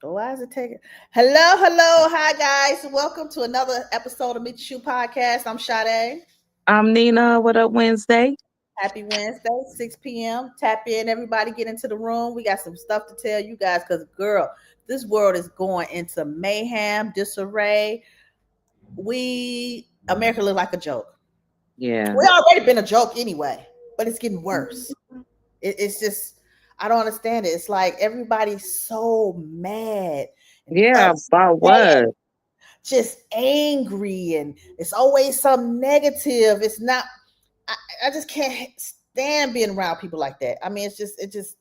Why is it taking? Hello, hi guys. Welcome to another episode of Meet the Shoe Podcast. I'm Sade. I'm Nina. What up, Wednesday? Happy Wednesday, 6 p.m. Tap in, everybody. Get into the room. We got some stuff to tell you guys because, girl, this world is going into mayhem, disarray. America look like a joke. Yeah. We already been a joke anyway, but it's getting worse. It's just, I don't understand it. It's like everybody's so mad and Yeah, about upset, what? just angry, and it's always some negative. It's not. I, I just can't stand being around people like that. I mean, it just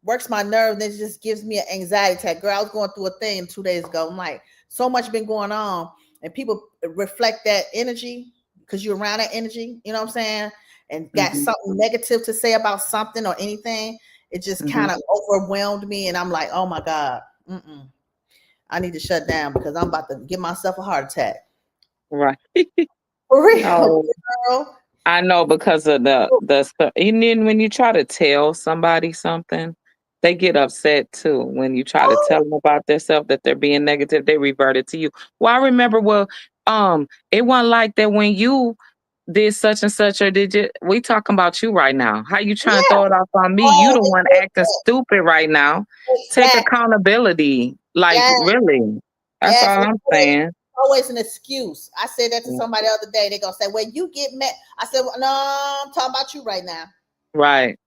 works my nerves, and it just gives me an anxiety attack. Girl, I was going through a thing 2 days ago. I'm like, so much been going on, and people reflect that energy because you're around that energy. You know what I'm saying? And got Hmm. something negative to say about something or anything. It just Hmm. kind of overwhelmed me, and I'm like, oh my god, I need to shut down because I'm about to give myself a heart attack. Right. For real, No, girl. I know because of and then when you try to tell somebody something, they get upset too. When you try to tell Oh, them about themselves that they're being negative, they revert it to you. Well, I remember, it wasn't like that when you did such and such, or did you? We talking about you right now. How you trying to yeah. throw it off on me? You Oh, the one acting stupid right now. Take exactly. accountability. Like, Yes, really. That's yes. all It's I'm always, saying. always an excuse. I said that to Yeah. somebody the other day. They're gonna say, "Well, you get mad." I said, well, "No, I'm talking about you right now." Right.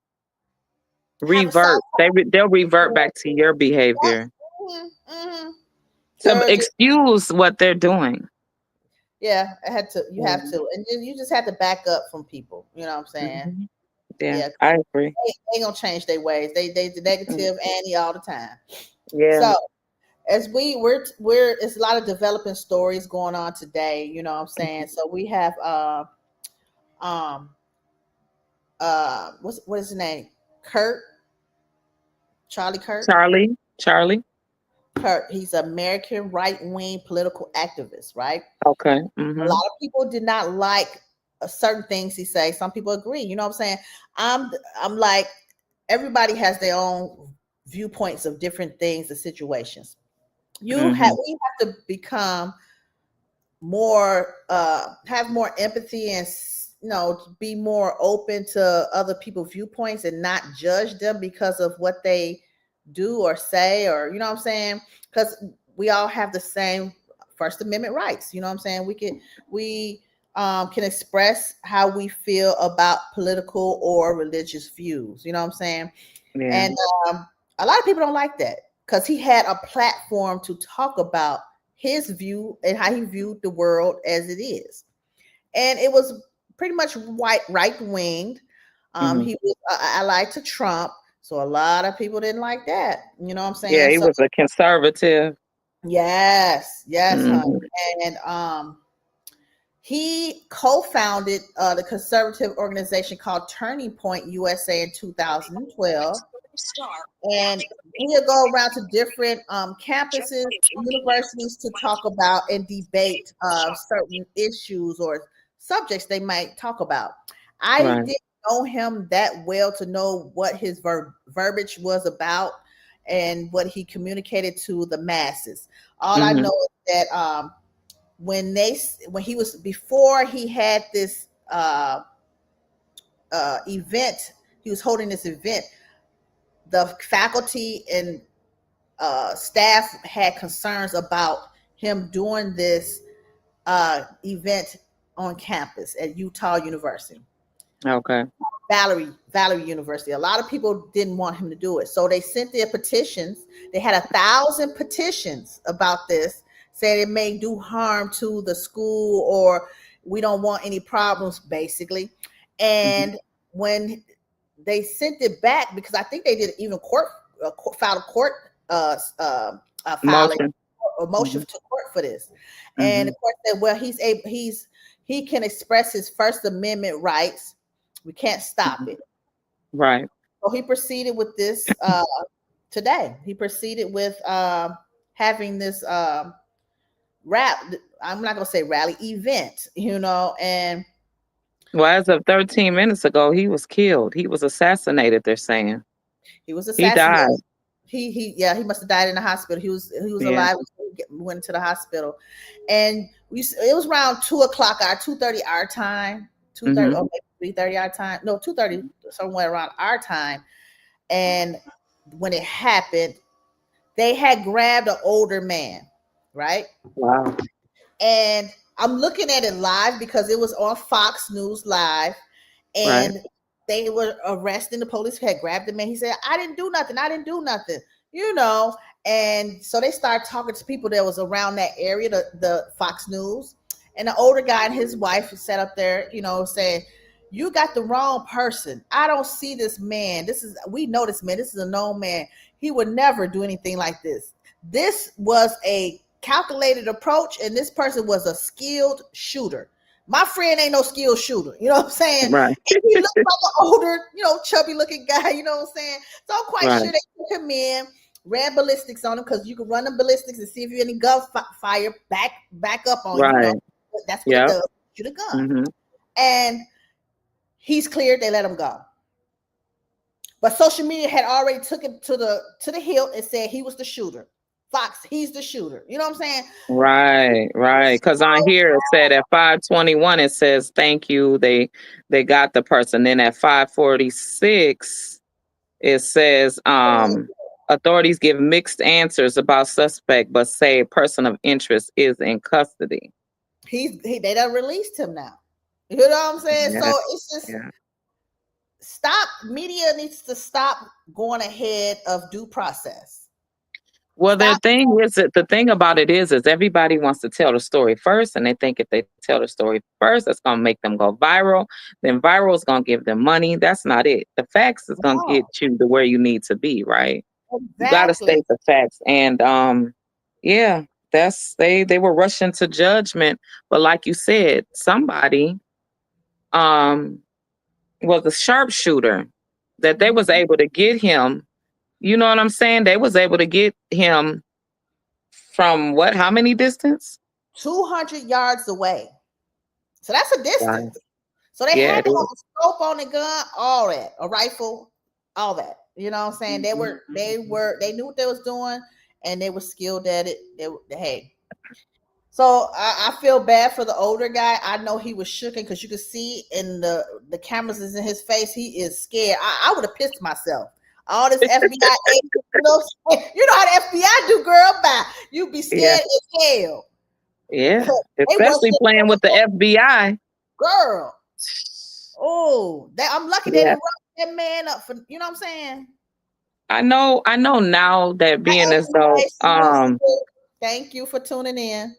Have a soft. Revert. They'll revert back to your behavior Mm-hmm. to Girl, just excuse what they're doing. yeah. I had to. You have Mhm. to, and you just have to back up from people. You know what I'm saying? Mhm. Yeah, Yeah, 'cause I agree. they ain't gonna change their ways. They the Mm. negative Annie all the time. Yeah. So as we're it's a lot of developing stories going on today. You know what I'm saying? So we have um what is his name? Kirk, Charlie Kirk. Charlie. Kirk. He's an American right wing political activist, right? Okay. A lot of people did not like certain things he say. Some people agree. You know what I'm saying? I'm I'm like everybody has their own viewpoints of different things and situations. Mhm. We have to become more have more empathy and be more open to other people's viewpoints and not judge them because of what they do or say, or you know what I'm saying, because we all have the same First Amendment rights. You know what I'm saying? We can express how we feel about political or religious views. You know what I'm saying? Yeah. And a lot of people don't like that because he had a platform to talk about his view and how he viewed the world as it is. And it was pretty much right winged. Mhm. He was allied to Trump. So a lot of people didn't like that. You know what I'm Yeah, saying? he So was a conservative. yes, honey. Mhm. And he co-founded the conservative organization called Turning Point USA in 2012, and he'll go around to different campuses, universities to talk about and debate certain issues or subjects they might talk about. I Right. didn't know him that well to know what his verbiage was about and what he communicated to the masses. All I know Mhm. is that when he was before he had this event, he was holding this event. The faculty and staff had concerns about him doing this event on campus at Utah University, Okay. Valerie University. A lot of people didn't want him to do it, so they sent their petitions. They had 1,000 petitions about this, saying it may do harm to the school or we don't want any problems, basically. Mhm. And when they sent it back, because I think they did even filed a court filing Motion. a motion Mhm. to court for this. And the Mhm. court said, well, he can express his First Amendment rights. We can't stop Mhm. it. Right. So he proceeded with this today. He proceeded with having this rap. I'm not gonna say rally event, and Well, as of 13 minutes ago, he was killed. He was assassinated, they're saying. he was He assassinated. died. He must have died in the hospital. He was Yeah. alive when he went to the hospital, and it was around 2 o'clock our 2:30 our time, 2:30 Mm-hmm. or maybe 3:30 our time. No, 2:30 somewhere around our time. And when it happened, they had grabbed an older man, right? Wow. And I'm looking at it live because it was on Fox News Live, Right. and they were arresting. The police had grabbed the man. He said, "I didn't do nothing. I didn't do nothing." You know, and so they started talking to people that was around that area, the Fox News, and the older guy and his wife sat up there, saying, "You got the wrong person. I don't see this man. We know this man. This is a known man. He would never do anything like this. This was a calculated approach, and this person was a skilled shooter. My friend ain't no skilled shooter. You know what I'm saying? Right. He looked like an older, chubby looking guy. You know what I'm saying? So I'm quite Right. sure they took him in, ran ballistics on him because you can run the ballistics and see if you any gunfire back up on you. Right. That's what it Yep. does. Shoot a gun, Mm-hmm. and he's cleared. They let him go. But social media had already took him to the hilt and said he was the shooter. Fox, he's the shooter. You know what I'm saying? Right, right. Because on here it said at 5:21 it says thank you. They got the person. Then at 5:46 it says authorities give mixed answers about suspect, but say a person of interest is in custody. They done released him now. You know what I'm saying? Yeah, So it's just yeah. media needs to stop going ahead of due process. Well, Stop. the thing about it is everybody wants to tell the story first, and they think if they tell the story first, that's gonna make them go viral. Then viral is gonna give them money. That's not it. The facts is gonna No, get you to where you need to be, right? You gotta exactly. state the facts. And yeah, they were rushing to judgment, but like you said, somebody um was a sharpshooter that they was Mhm. able to get him. You know what I'm saying? They was able to get him from what? How many distance? 200 yards away. So that's a Right. distance. So they Yeah, had it to have is. a scope on the gun, all that, a rifle, all that. You know what I'm saying? They knew what they was doing, and they were skilled at it. Hey. So I feel bad for the older guy. I know he was shooken because you could see in the cameras is in his face. He is scared. I would have pissed myself. All this FBI agent, you know how the FBI do, girl. Bye. You be Yeah, scared as hell. yeah. They Especially wasn't playing with the FBI. girl. Oh, I'm lucky they Yeah. didn't rough that man up for, you know what I'm saying? I know now that Hi, being as though FBI. Thank you for tuning in.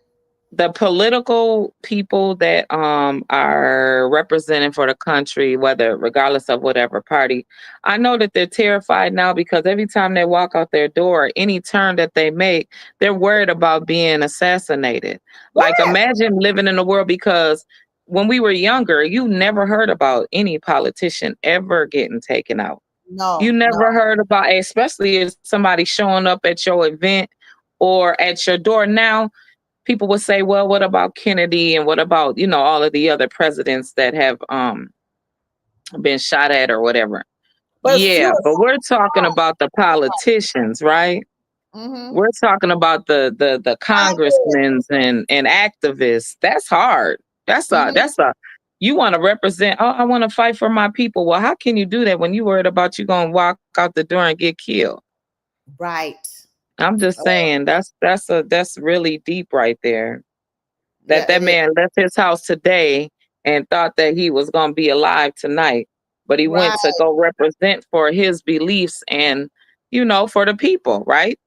the political people that are representing for the country, whether regardless of whatever party, I know that they're terrified now because every time they walk out their door, any turn that they make, they're worried about being assassinated. Like Yes. imagine living in a world because when we were younger, you never heard about any politician ever getting taken out. You No, no. never heard about, especially if somebody showing up at your event or at your door. Now people would say, well, what about Kennedy and what about, all of the other presidents that have been shot at or whatever. But it's Yeah, few. but we're talking about the politicians, right? Mm-hmm. We're talking about the congressmen and activists. That's hard. Mm-hmm. That's a you want to represent, oh, I want to fight for my people. Well, how can you do that when you worried about you gonna walk out the door and get killed? Right. I'm just saying that's really deep right there. Yeah, That it is. man left his house today and thought that he was going to be alive tonight, but he Right, went to go represent for his beliefs and for the people, right?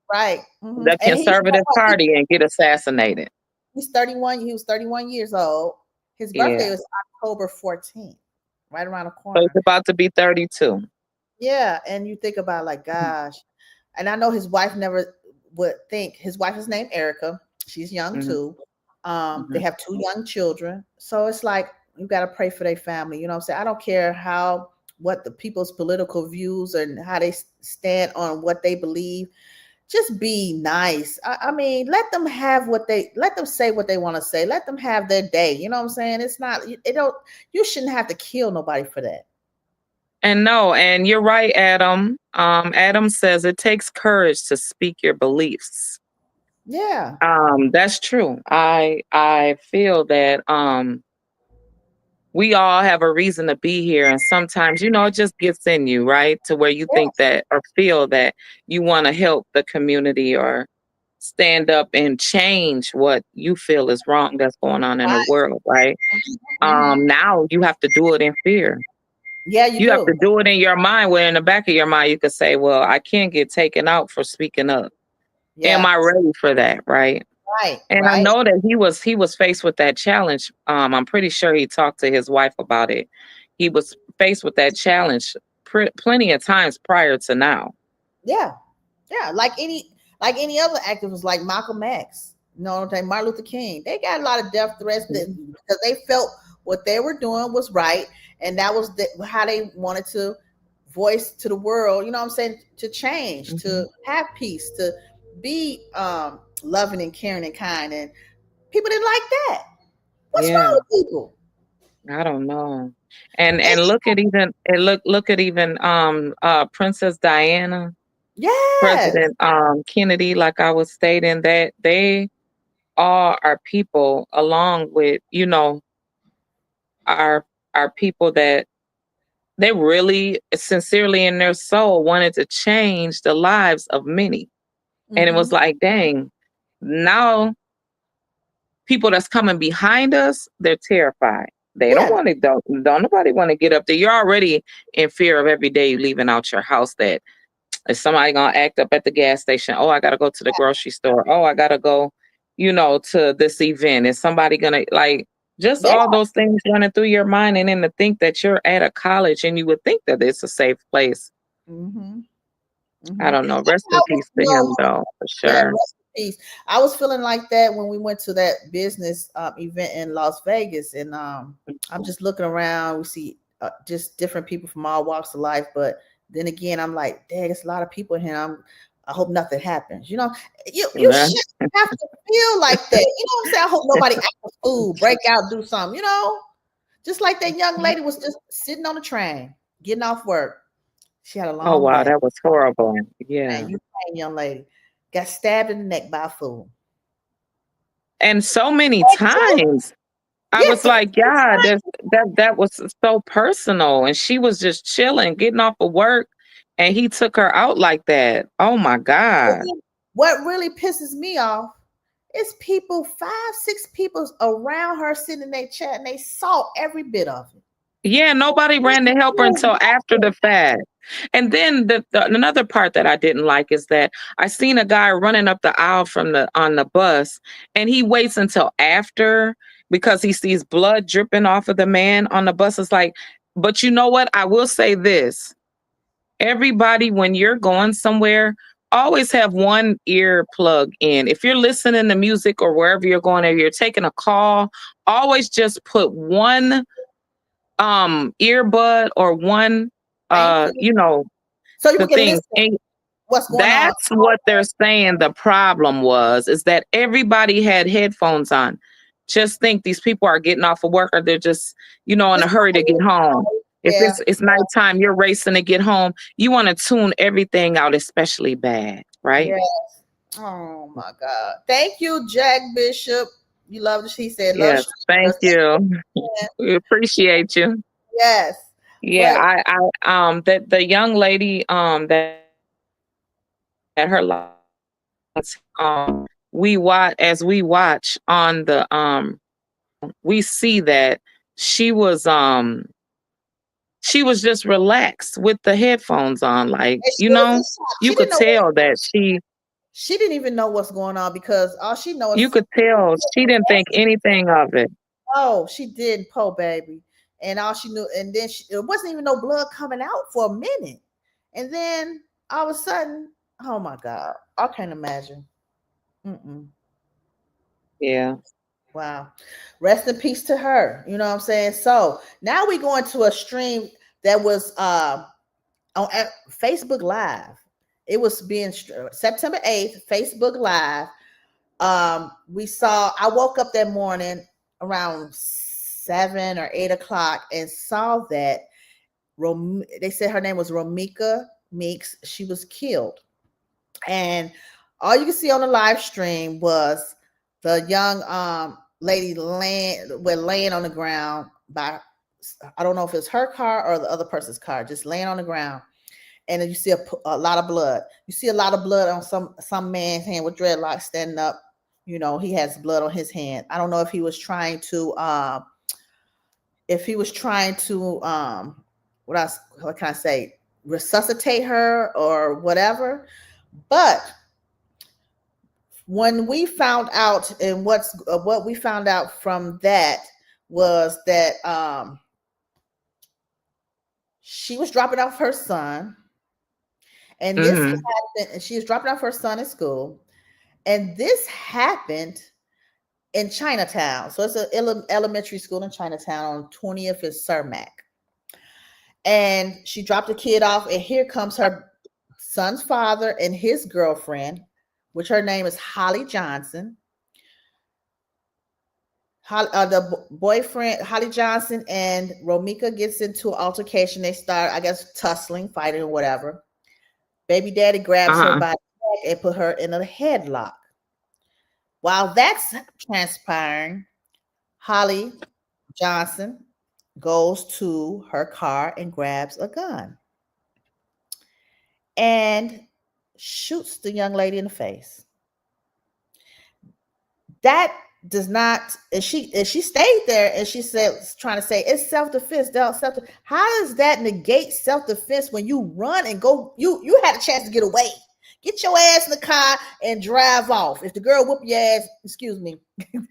right. Mm-hmm. The And conservative party and get assassinated. he's 31. He was 31 years old. His birthday Yeah, was October 14th, right around the so he's corner. about to be 32. Yeah, and you think about like, gosh, and I know his wife never would think. His wife is named Erica. She's young Hmm. too. They Hmm. have two young children, so it's like you got to pray for their family. You know what I'm saying? I don't care what the people's political views and how they stand on what they believe. Just be nice. I mean, let them say what they want to say. Let them have their day. You know what I'm saying? It's not. It don't. You shouldn't have to kill nobody for that. And no, and you're right, Adam. Adam says it takes courage to speak your beliefs. Yeah. That's true. I feel that we all have a reason to be here, and sometimes, it just gets in you, right? To where you think Yes. that or feel that you want to help the community or stand up and change what you feel is wrong that's going on in the Right. world, right? Hmm. Now you have to do it in fear. Yeah, you You have do. to do it in your mind, where in the back of your mind you could say, well, I can't get taken out for speaking up. Am Yeah. I ready for that? Right. Right. And I Right. know that he was faced with that challenge. I'm pretty sure he talked to his wife about it. He was faced with that challenge plenty of times prior to now. Yeah. Yeah. Like any other activists, like Malcolm X, what I'm saying, Martin Luther King. They got a lot of death threats Mhm. because they felt what they were doing was right, and that was how they wanted to voice to the world. What I'm saying, to change, to Mhm. have peace, to be loving and caring and kind, and people didn't like that. What's Yeah, wrong with people? I don't know. And They, look at even Princess Diana, yes. President Kennedy, like I was stating, that they all are people, along with, our people that they really sincerely in their soul wanted to change the lives of many. And it was Hmm. like, dang, now people that's coming behind us, they're terrified. They don't Yeah. want to, don't nobody want to get up there. You're already in fear of every day leaving out your house, that is somebody gonna act up at the gas station? Oh, I gotta go to the grocery store. Oh, I gotta go, to this event. Is somebody gonna, like, just Yeah. all those things running through your mind, and then to think that you're at a college and you would think that it's a safe place. Hmm. I Hmm. don't know. Rest I in was, peace to him, though, for yeah, sure. rest in peace. I was feeling like that when we went to that business event in Las Vegas, and I'm just looking around. We see just different people from all walks of life, but then again, I'm like, dang, it's a lot of people here. I hope nothing happens. You Yeah. shouldn't have to feel like that. What I'm saying? I hope nobody act a fool, break out, do something. Just like that young lady was just sitting on the train, getting off work. She had a Oh, long wow, day. that was horrible. Man, Yeah. you plain young lady got stabbed in the neck by a fool. And so many And two, times. I yeah, was like, God, that was so personal. And she was just chilling, getting off of work, and he took her out like that. Oh my God. what really pisses me off is people, 5, 6 people around her sitting in their chair, and they saw every bit of it. Yeah, nobody ran to help her until after the fact. And then another part that I didn't like is that I seen a guy running up the aisle from the on the bus, and he waits until after because he sees blood dripping off of the man on the bus. It's like, but you know what? I will say this. Everybody, when you're going somewhere, always have one ear plug in. If you're listening to music or wherever you're going, or you're taking a call, always just put one earbud or one Thank you. So you the can thing. listen And what's going on. that's what they're saying the problem was, is that everybody had headphones on. Just think these people are getting off of work, or they're just, in a Just hurry to get home. If yeah, it's nighttime, you're racing to get home, you want to tune everything out, especially bad, right? yeah. Oh my God. Thank you, Jack Bishop. You love it. She said, love Yes, thank strangers. you. We appreciate you. Yes. Yeah, But I that the young lady that her we watch on the we see that she was um she was just relaxed with the headphones on, like, and she was in shock. you could tell that She didn't even know what's going on, because all she knows you is could tell she didn't think anything of it. oh, she didn't, po baby. And all she knew, and then it wasn't even no blood coming out for a minute. And then all of a sudden, oh my God, I can't imagine. Mm-mm. Yeah. Wow. Rest in peace to her. You know what I'm saying? So now we going to a stream that was on Facebook Live. It was being September 8th, Facebook Live. We saw, I woke up that morning around 7 or 8 o'clock and saw that They said her name was Romika Meeks. She was killed. And all you can see on the live stream was the young lady laying on the ground by, I don't know if it's her car or the other person's car, just laying on the ground. And then you see a lot of blood. You see a lot of blood on some man's hand with dreadlocks standing up. You know, he has blood on his hand. I don't know if he was trying to what can I say, resuscitate her or whatever. But when we found out, and what we found out from that was that she was dropping off her son, and this Mm-hmm. happened, and she was dropping off her son at school, and this happened in Chinatown. So it's an elementary school in Chinatown on 20th and Cermak. And she dropped the kid off, and here comes her son's father and his girlfriend, which her name is Holly Johnson. The boyfriend, Holly Johnson, and Romika gets into an altercation. They start, I guess, tussling, fighting, or whatever. Baby daddy grabs her Uh-huh. by the neck and put her in a headlock. While that's transpiring, Holly Johnson goes to her car and grabs a gun and shoots the young lady in the face. That does not, and she stayed there, and she said, trying to say it's self-defense. How does that negate self-defense when you run and go? You had a chance to get away. Get your ass in the car and drive off. If the girl whoop your ass, excuse me, you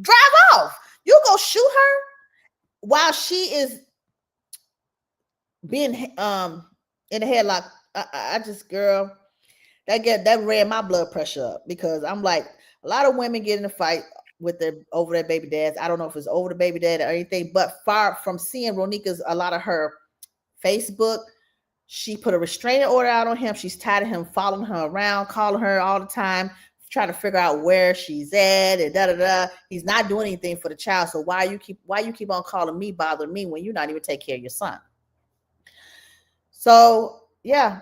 drive off. You go shoot her while she is being in a headlock. I just, girl, that ran my blood pressure up, because I'm like, a lot of women get in a fight with over their baby dads. I don't know if it's over the baby dad or anything, but far from seeing Ronika's, a lot of her Facebook, she put a restraining order out on him. She's tired of him following her around, calling her all the time, trying to figure out where she's at, and da da da. He's not doing anything for the child. So why you keep on calling me, bothering me, when you're not even taking care of your son? So yeah,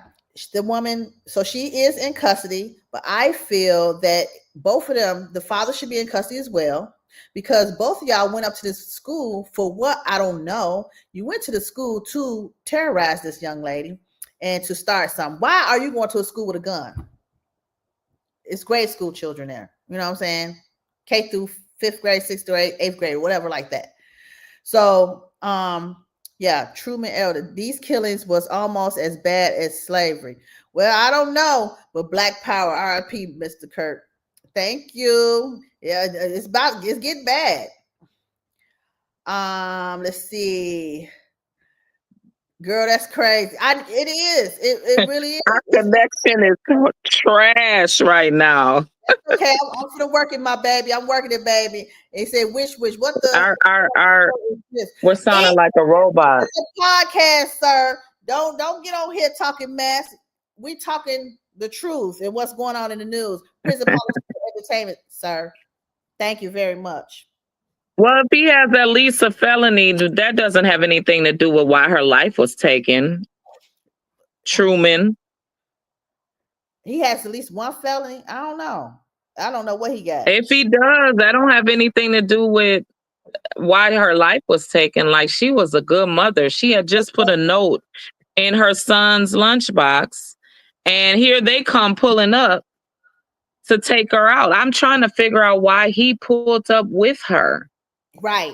the woman, so she is in custody, but I feel that both of them, the father should be in custody as well, because both of y'all went up to this school for what? I don't know. You went to the school to terrorize this young lady and to start something. Why are you going to a school with a gun? It's grade school children there. You know what I'm saying? K through 5th grade, 6th grade, 8th grade, whatever like that. So, yeah, Truman Elder. These killings was almost as bad as slavery. Well, I don't know, but Black Power, RIP, Mr. Kirk. Thank you. Yeah, it's getting bad. Let's see. Girl, that's crazy. It is. It really is. Our connection is trash right now. Okay, I'm gonna work it, my baby. I'm working it, baby. And he said, "Which? What the? Our What is this? we're sounding like a robot. It's a podcast, sir. Don't get on here talking mess. We talking the truth and what's going on in the news. Prison politics, entertainment, sir. Thank you very much. Well, if he has at least a felony, that doesn't have anything to do with why her life was taken. Truman. He has at least one felony. I don't know what he got. If he does, that don't have anything to do with why her life was taken. Like, she was a good mother. She had just put a note in her son's lunchbox, and here they come pulling up to take her out. I'm trying to figure out why he pulled up with her. Right.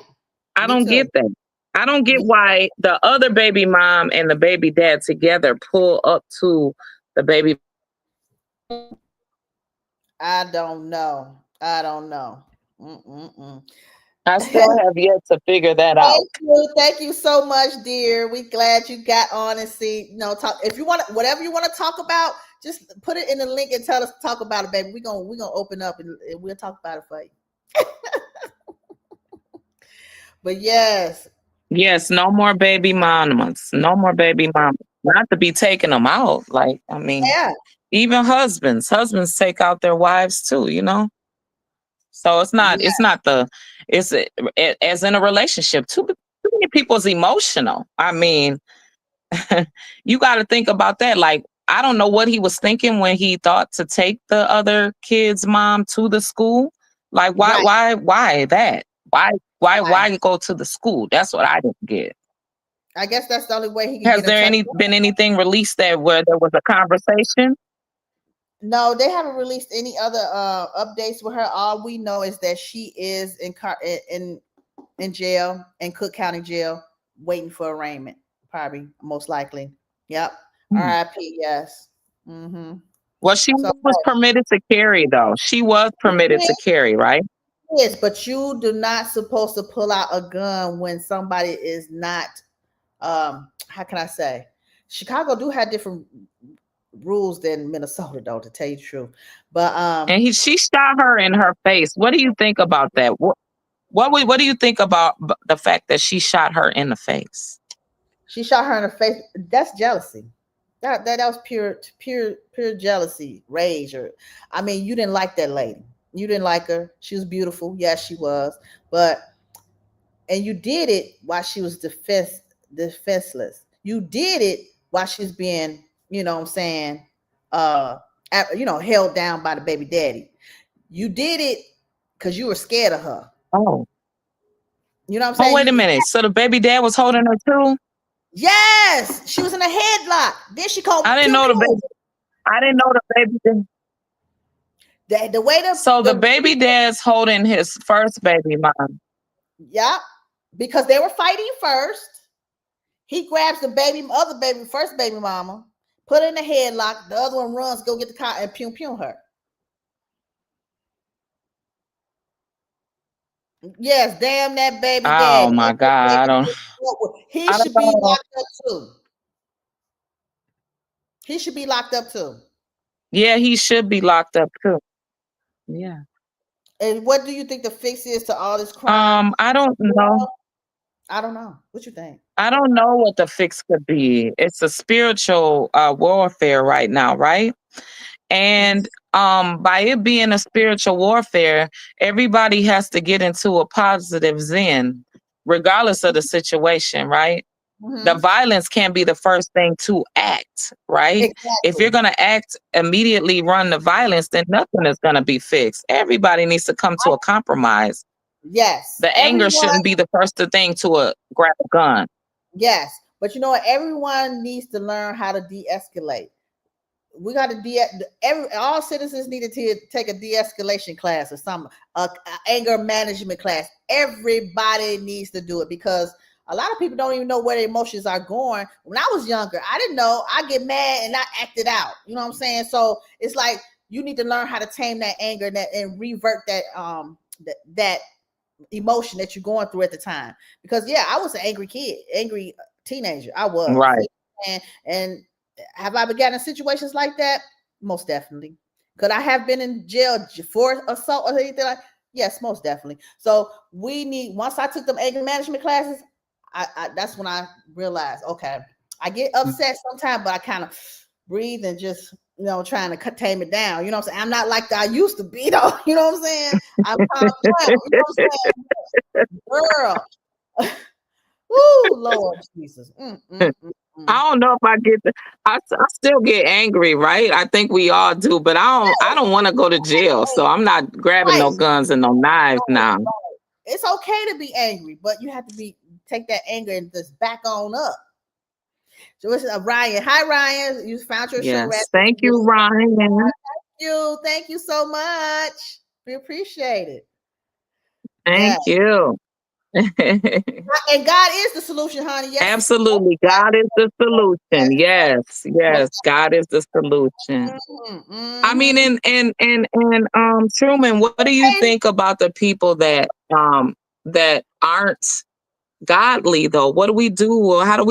I Me don't too. get that. I don't get why the other baby mom and the baby dad together pull up to the baby. I don't know. Mm-mm-mm. I still have yet to figure that out. Thank you so much, dear. We glad you got on and see, talk. If you want whatever you want to talk about, just put it in the link and tell us to talk about it, baby. We're gonna open up and we'll talk about it for you. But yes. Yes, no more baby mamas. No more baby mamas. Not to be taking them out. Like, I mean, Yeah. even husbands take out their wives too, So it's not as in a relationship. Too many people's emotional. I mean, You got to think about that. Like, I don't know what he was thinking when he thought to take the other kid's mom to the school. Like, Right. why that? Why, Right. why go to the school? That's what I didn't get. I guess that's the only way he can Has get in there touch. been anything released that where there was a conversation? No, they haven't released any other updates with her. All we know is that she is in jail, in Cook County Jail, waiting for arraignment. Probably, most likely. Yep. Hmm. R.I.P. Yes. Mm-hmm. Well, she So was permitted to carry, though. She was permitted to carry, right? yes, but you do not supposed to pull out a gun when somebody is not. How can I say? Chicago do have different rules than Minnesota, though, to tell you the truth. But And she shot her in her face. What do you think about that? What do you think about the fact that she shot her in the face? she shot her in the face. That's jealousy. That was pure jealousy, rage. Or I mean, you didn't like that lady. You didn't like her. She was beautiful. Yes, she was. But and you did it while she was defenseless. You did it while she's being, you know what I'm saying, held down by the baby daddy. You did it because you were scared of her. Oh, You know what I'm oh, saying? wait a minute. So the baby dad was holding her too? Yes, she was in a headlock. Then she called I didn't pew know the baby. pew. I didn't know the baby dad. The way So the the baby dad's holding his first baby mom. yeah, because they were fighting first. He grabs the first baby mama, put her in the headlock. The other one runs, go get the car and pew pew her. Yes, damn that baby Oh daddy. my God. He I don't should be know. locked up too. He should be locked up too. Yeah, he should be locked up too. Yeah. And what do you think the fix is to all this crime? I don't know. I don't know. What you think? I don't know what the fix could be. It's a spiritual warfare right now, right? Mm-hmm. And by it being a spiritual warfare, everybody has to get into a positive zen, regardless of the situation, right? The Mm-hmm. violence can be the first thing to act, right? If you're Exactly. going to act immediately, run the violence, then nothing is going to be fixed. Everybody needs to come to a compromise. Yes. The anger Everyone. shouldn't be the first thing to grab a gun. Yes. But you know what? Everyone needs to learn how to de-escalate. We got to all citizens needed to take a de-escalation class or some anger management class. Everybody needs to do it because a lot of people don't even know where their emotions are going. When I was younger, I didn't know. I get mad and I acted out. You know what I'm saying? So it's like you need to learn how to tame that anger and revert that emotion that you're going through at the time. Because yeah, I was an angry kid, angry teenager. I was. Right. And have I been in situations like that? Most definitely. Could I have been in jail for assault or anything like? Yes, most definitely. So we need. Once I took them anger management classes, that's when I realized, okay, I get upset sometimes, but I kind of breathe and just trying to tame it down. You know what I'm saying? I'm not like I used to be though. You know what I'm saying? I'm calm down. You know what I'm saying? Girl. Woo, Lord Jesus. I don't know if I get I still get angry, right? I think we all do, but I don't want to go to jail. So I'm not grabbing Right. no guns and no knives now. It's okay to be angry, but you have to take that anger and just back on up. So it's Ryan. Hi, Ryan. You found your sugar Yes. rat. Thank you, Ryan. Thank you so much. We appreciate it. Yeah. Thank you. And God is the solution, honey. Yes. Absolutely. God is the solution. Yes. Yes. God is the solution. I mean, and Truman, what do you think about the people that aren't godly though? What do we do? Or how do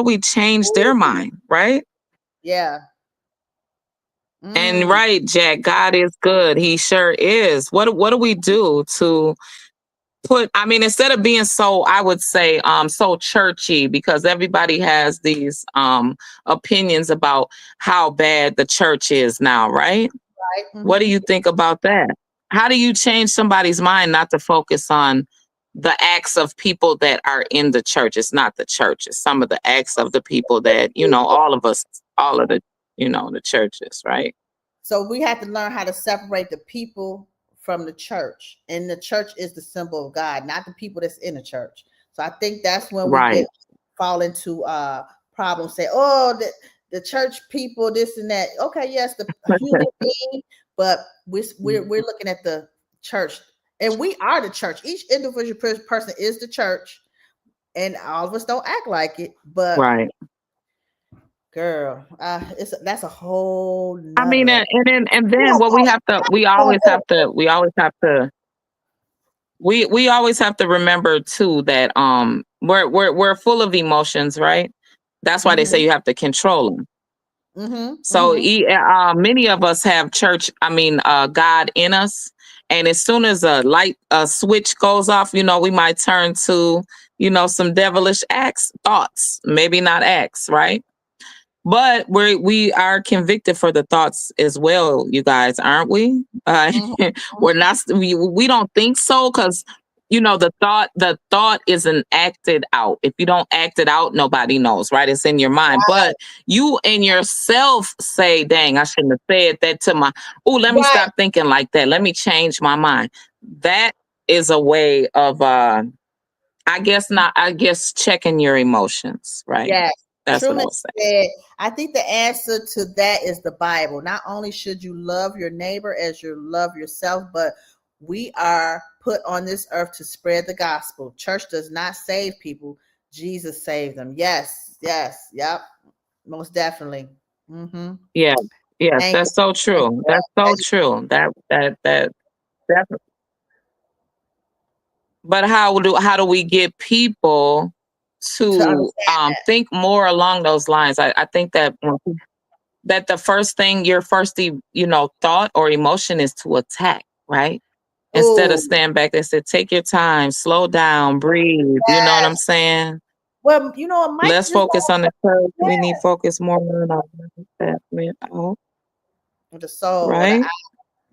we change their mind, right? Yeah. And right, Jack, God is good. He sure is. What do we do to I mean, instead of being so, I would say so churchy, because everybody has these opinions about how bad the church is now, right? Right. What do you think about that? How do you change somebody's mind not to focus on the acts of people that are in the church. It's not the church. It's some of the acts of the people that, all of us, all of the, the churches, right? So we have to learn how to separate the people from the church. And the church is the symbol of God, not the people that's in the church. So I think that's when we Right. fall into problems. Say, oh, the church people, this and that. Okay, yes, the human being, but we're looking at the church, and we are the church. Each individual person is the church, and all of us don't act like it. But Right. girl, that's a whole I mean, nother. and then what we always have to, we always have to remember too that we're full of emotions, right? That's why they say you have to control them. So many of us have God in us, and as soon as a switch goes off, we might turn to some devilish thoughts, maybe not acts, right? But we are convicted for the thoughts as well, you guys, aren't we? We're not. We don't think so, because the thought isn't acted out. If you don't act it out, nobody knows, right? It's in your mind. But you in yourself say, "Dang, I shouldn't have said that to my." Oh, let me stop thinking like that. Let me change my mind. That is a way of, I guess checking your emotions, right? Yes. That's what I Truman was saying. said, I think the answer to that is the Bible. Not only should you love your neighbor as you love yourself, but we are put on this earth to spread the gospel. Church does not save people. Jesus saved them. Yes. Yes. Yep. Most definitely. Yeah. Yes, Thank you. that's so Thank true. you. That's so true. That But how do we get people To to understand think more along those lines? I think that that the first thing, your first thought or emotion is to attack, right? Instead of oh, stand back, they said, take your time, slow down, breathe. You know what I'm yes. saying? Well, you know, it might Let's just focus on the church. We need yeah, focus more on our assessment, the soul or the right? eye.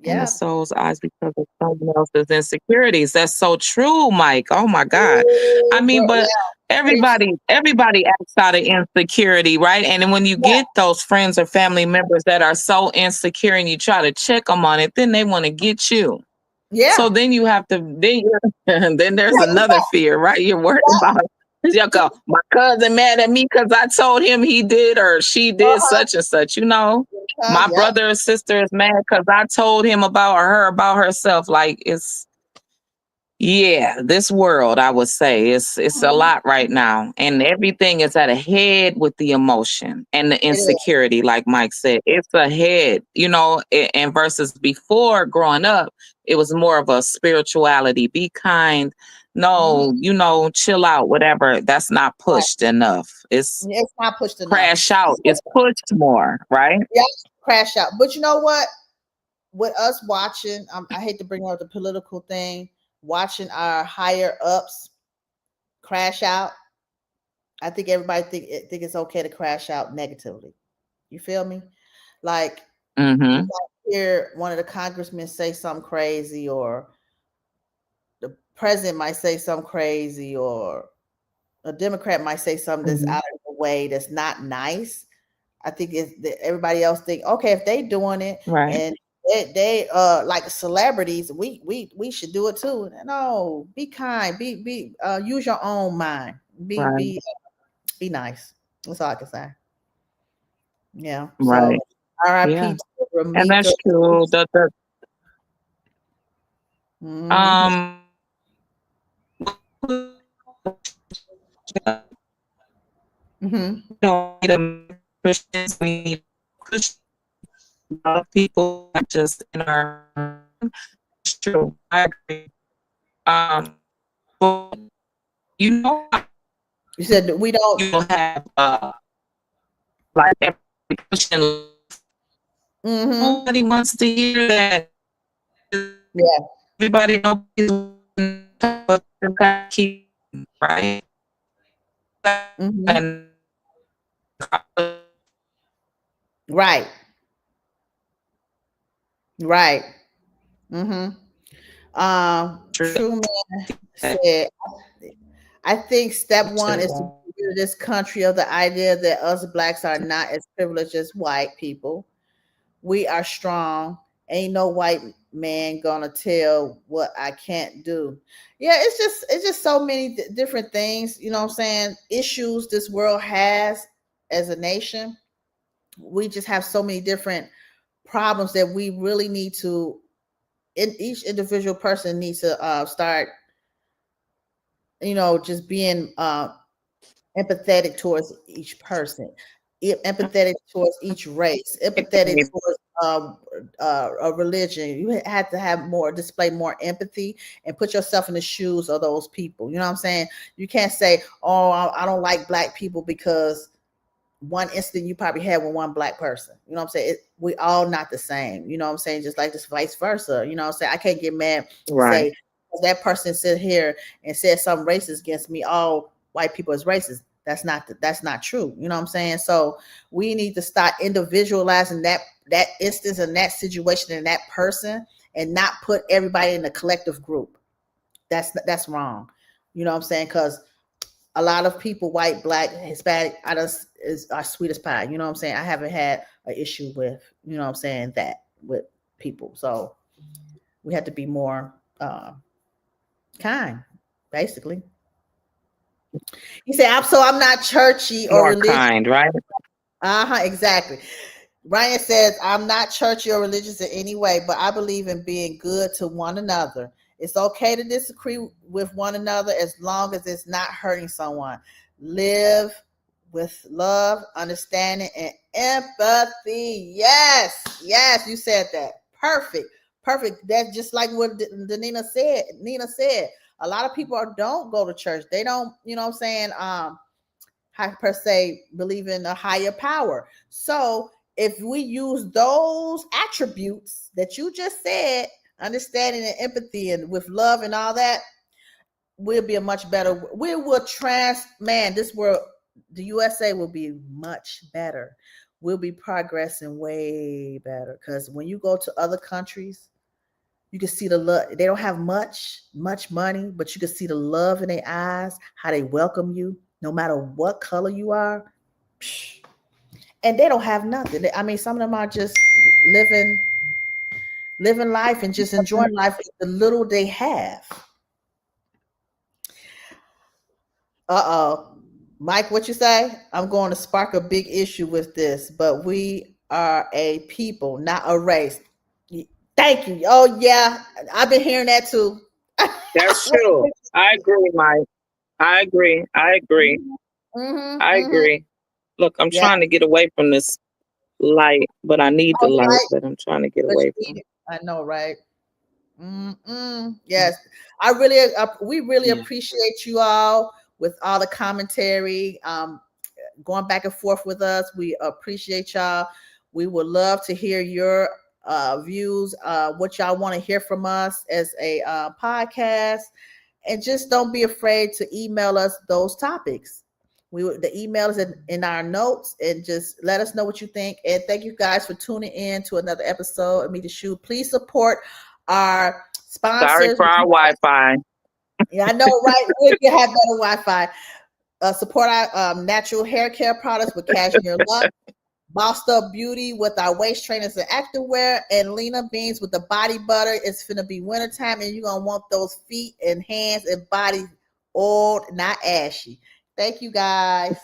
In the Yeah. soul's eyes because of someone else's insecurities. That's so true, Mike. Oh my God. I Ooh, mean, girl, but yeah. Preach. everybody acts out of insecurity, right? And then when you Yeah. get those friends or family members that are so insecure and you try to check them on it, then they want to get you. So Yeah. then you have to then there's Yeah, you another fear, right? You're worried about you go, my cousin mad at me because I told him he did or she did such and such, my yep. brother or sister is mad because I told him about herself. Like this world, I would say, it's a Mhm. lot right now. And everything is at a head with the emotion and the It is. insecurity, like Mike said. It's a head, and versus before growing up, it was more of a spirituality. Be kind. Mhm. No, chill out, whatever. That's not Right. pushed enough. It's Yeah, it's not pushed enough. crash out. It's pushed more, right? Yeah, crash out. But you know what? With us watching, I hate to bring up the political thing, watching our higher ups crash out. I think everybody think it's okay to crash out negatively. You feel me? Like you Mm-hmm. might hear one of the congressmen say something crazy, or the president might say something crazy, or a Democrat might say something that's Mm-hmm. out of the way, that's not nice. I think it's that everybody else think, okay, if they doing it Right. and they like celebrities, we should do it too. No, be kind, be use your own mind, Right. be nice. That's all I can say. Yeah. So Right. R.I.P. Yeah. to And Ramita. that's true. The Mhm. Mhm. we don't need Christians. We need Christians. A lot of people are just in our. It's true. I agree. But you know, You said that we don't. you'll have like every Christian. Mhm. Nobody wants to hear that. Yeah. Everybody knows keep right. Mhm. And Right. Right. Mhm. Truman said, I think step one is to get rid of this country of the idea that us blacks are not as privileged as white people. We are strong. Ain't no white man gonna tell what I can't do. Yeah, it's just so many different things, you know what I'm saying? Issues this world has as a nation. We just have so many different problems that we really need to each individual person needs to start, just being empathetic towards each person, empathetic towards each race, empathetic towards a religion. You have to have more, display more empathy and put yourself in the shoes of those people. You know what I'm saying? You can't say, oh, I don't like black people because one incident you probably had with one black person. You know what I'm saying? We all not the same. You know what I'm saying? Just like this vice versa. You know what I'm saying? I can't get mad and say that person sit here and said something racist against me. All white people is racist. That's not true. You know what I'm saying? So we need to start individualizing that instance and that situation and that person, and not put everybody in a collective group. That's wrong. You know what I'm saying? Because a lot of people, white, black, Hispanic, are sweet as pie. You know what I'm saying? I haven't had an issue with, you know what I'm saying, that with people. So we have to be more kind, basically. He said, I'm not churchy or more religious. kind, right? Exactly. Ryan says, I'm not churchy or religious in any way, but I believe in being good to one another. It's okay to disagree with one another as long as it's not hurting someone. Live with love, understanding, and empathy. Yes, you said that. Perfect. That's just like what Nina said. A lot of people don't go to church. They don't, you know what I'm saying, per se believe in a higher power. So if we use those attributes that you just said, understanding and empathy and with love and all that, we'll be a much better. We will this world, the USA will be much better. We'll be progressing way better, because when you go to other countries, you can see the love. They don't have much money, but you can see the love in their eyes, how they welcome you, no matter what color you are. And they don't have nothing. I mean, some of them are just living life and just enjoying life with the little they have. Mike, what you say? I'm going to spark a big issue with this, but we are a people, not a race. Thank you. Oh yeah, I've been hearing that too. That's true. I agree, Mike. I agree. I agree. I agree. Look, I'm Yeah. trying to get away from this light, but I need the light, Right. but I'm trying to get away from it. I know, right? Yes, we really appreciate you all with all the commentary, going back and forth with us. We appreciate y'all. We would love to hear your views, what y'all want to hear from us as a podcast, and just don't be afraid to email us those topics. The email is in our notes, and just let us know what you think. And thank you guys for tuning in to another episode of Meet the Shoe. Please support our sponsors. Sorry for our Wi-Fi. Yeah, I know, right? We can have better Wi-Fi. Support our natural hair care products with Cashmere Lux, Bossed Up Beauty with our waist trainers and activewear, and Lena Beans with the body butter. It's finna be wintertime, and you're gonna want those feet and hands and body oiled, not ashy. Thank you, guys.